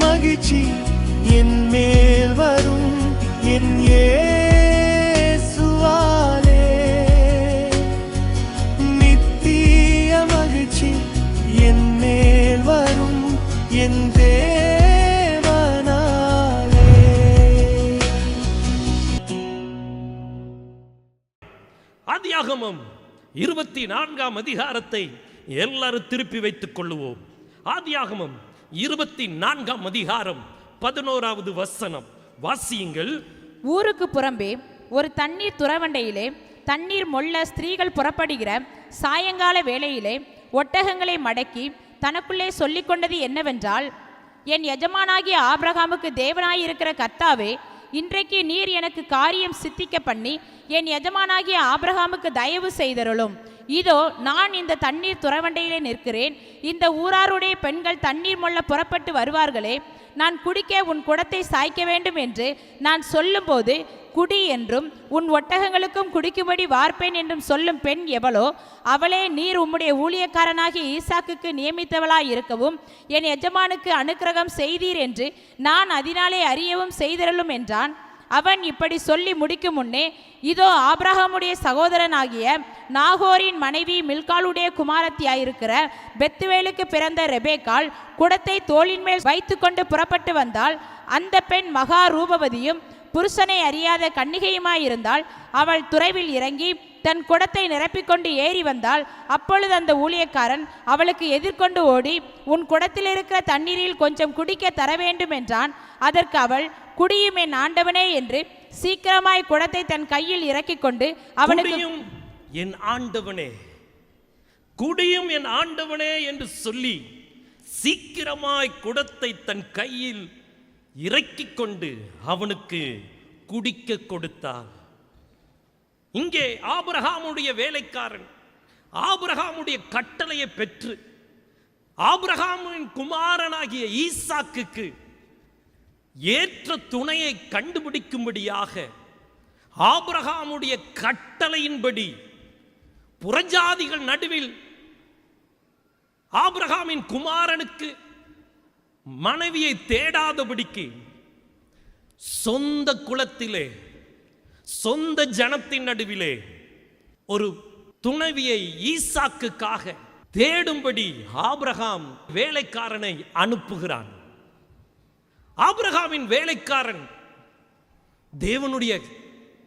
மகிழ்ச்சி என் மேல் வரும் என் இயேசுவாலே. நித்திய மகிழ்ச்சி என் மேல் வரும் என் தேவனாலே. ஆதியாகமம் 24ஆம் அதிகாரத்தை எல்லாரும் திருப்பி வைத்துக் கொள்ளுவோம். ஆதியாகமம் 24ஆம் அதிகாரம் 11வது வசனம் வாசியுங்கள். ஊருக்கு புறம்பே ஒரு தண்ணீர் துறவண்டையிலே தண்ணீர் மொள்ள ஸ்திரீகள் புறப்படுகிற சாயங்கால வேளையிலே ஒட்டகங்களை மடக்கி தனக்குள்ளே சொல்லிக் கொண்டது என்னவென்றால், என் எஜமானாகிய ஆபிரகாமுக்கு தேவனாயிருக்கிற கர்த்தாவே, இன்றைக்கு நீர் எனக்கு காரியம் சித்திக்க பண்ணி என் எஜமானாகிய ஆபிரகாமுக்கு தயவு செய்தருளும். இதோ நான் இந்த தண்ணீர் துறவண்டையிலே நிற்கிறேன். இந்த ஊராருடைய பெண்கள் தண்ணீர் மொள்ள புறப்பட்டு வருவார்களே, நான் குடிக்க உன் குடத்தை சாய்க்க வேண்டும் என்று நான் சொல்லும்போது குடி என்றும் உன் ஒட்டகங்களுக்கும் குடிக்கும்படி வார்ப்பேன் என்றும் சொல்லும் பெண் எவளோ அவளே நீர் உம்முடைய ஊழியக்காரனாகிய ஈசாக்குக்கு நியமித்தவளாய் இருக்கவும் என் எஜமானுக்கு அனுக்கிரகம் செய்தீர் என்று நான் அதனாலே அறியவும் செய்திரலும் என்றான். அவன் இப்படி சொல்லி முடிக்கும் முன்னே, இதோ ஆபிரகாமுடைய சகோதரனாகிய நாகோரின் மனைவி மில்காளுடைய குமாரத்தியாயிருக்கிற பெத்துவேலுக்கு பிறந்த ரெபேக்காள் குடத்தை தோளின் மேல் வைத்து கொண்டு புறப்பட்டு வந்தாள். அந்த பெண் மகா ரூபவதியும் புருஷனை அறியாத கன்னிகையுமாயிருந்தாள். அவள் துறைவில் இறங்கி தன் குடத்தை நிரப்பிக்கொண்டு ஏறி வந்தாள். அப்பொழுது அந்த ஊழியக்காரன் அவளுக்கு எதிர்கொண்டு ஓடி, உன் குடத்தில் இருக்கிற தண்ணீரில் கொஞ்சம் குடிக்க தர வேண்டும் என்றான். அதற்கு அவள், குடியும் என் ஆண்டவனே என்று சீக்கிரமாய் குடத்தை தன் கையில் இறக்கிக் கொண்டு அவனுக்கு, என் ஆண்டவனே, குடியும் என் ஆண்டவனே என்று சொல்லி சீக்கிரமாய் குடத்தை தன் கையில் இறக்கிக் கொண்டு அவனுக்கு குடிக்க கொடுத்தாள். இங்கே ஆபிரகாமுடைய வேலைக்காரன் ஆபிரகாமுடைய கட்டளையை பெற்று ஆபிரகாமின் குமாரனாகிய ஈசாக்குக்கு ஏற்ற துணையை கண்டுபிடிக்கும்படியாக ஆபிரகாமுடைய கட்டளையின்படி புறஜாதிகள் நடுவில் ஆபிரகாமின் குமாரனுக்கு மனைவியை தேடாதபடிக்கு சொந்த குலத்திலே சொந்த ஜனத்தின் நடுவிலே ஒரு துணைவியை ஈசாக்குக்காக தேடும்படி ஆபிரகாம் வேலைக்காரனை அனுப்புகிறான். ஆபிரகாமின் வேலைக்காரன் தேவனுடைய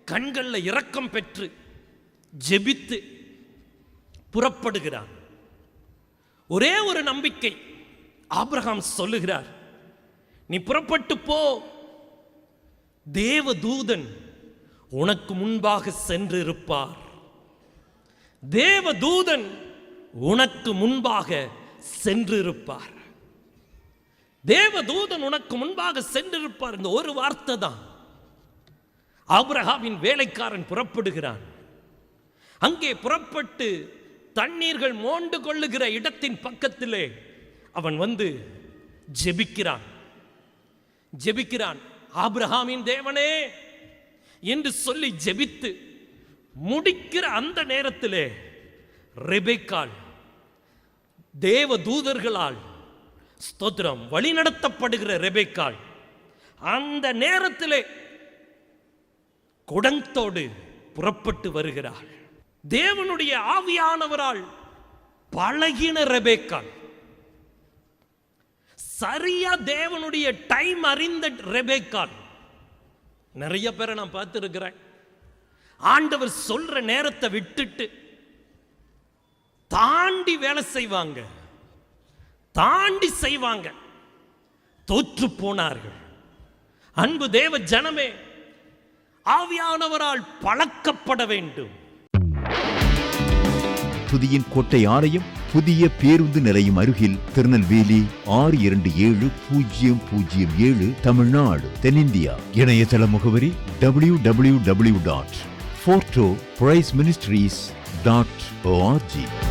கண்கள்ல இரக்கம் பெற்று ஜெபித்து புறப்படுகிறான். ஒரே ஒரு நம்பிக்கை. ஆபிரகாம் சொல்லுகிறார், நீ புறப்பட்டு போ, தேவதூதன் உனக்கு முன்பாக சென்று இருப்பார். தேவதூதன் உனக்கு முன்பாக சென்று இருப்பார். தேவதூதன் உனக்கு முன்பாக சென்றிருப்பார். இந்த ஒரு வார்த்தை தான். ஆபிரகாமின் வேலைக்காரன் புறப்படுகிறான். அங்கே புறப்பட்டு தண்ணீர்கள் மோண்டு கொள்ளுகிற இடத்தின் பக்கத்திலே அவன் வந்து ஜெபிக்கிறான். ஆபிரகாமின் தேவனே என்று சொல்லி ஜெபித்து முடிக்கிற அந்த நேரத்திலே ரெபெக்காள் தேவதூதர்களால் ஸ்தோத்திரம் வழிநடத்தப்படுகிற ரெபெக்காள் அந்த நேரத்திலே குடத்தோடு புறப்பட்டு வருகிறாள். தேவனுடைய ஆவியானவரால் பழகின ரெபெக்காள், சரியா தேவனுடைய டைம் அறிந்த ரெபெக்காள். நிறைய பேரை நான் பார்த்திருக்கிறேன், ஆண்டவர் சொல்ற நேரத்தை விட்டுட்டு தாண்டி வேலை செய்வாங்க, தாண்டி செய்வாங்க, தோற்று போனார்கள். அன்பு தேவ ஜனமே, ஆவியானவரால் பழக்கப்பட வேண்டும். துதியின் கோட்டை ஆலயம் புதிய பேருந்து நிலையம் அருகில், திருநெல்வேலி 620007 தமிழ்நாடு, தென்னிந்தியா. இணையதள முகவரி www.fortopriceministries.org.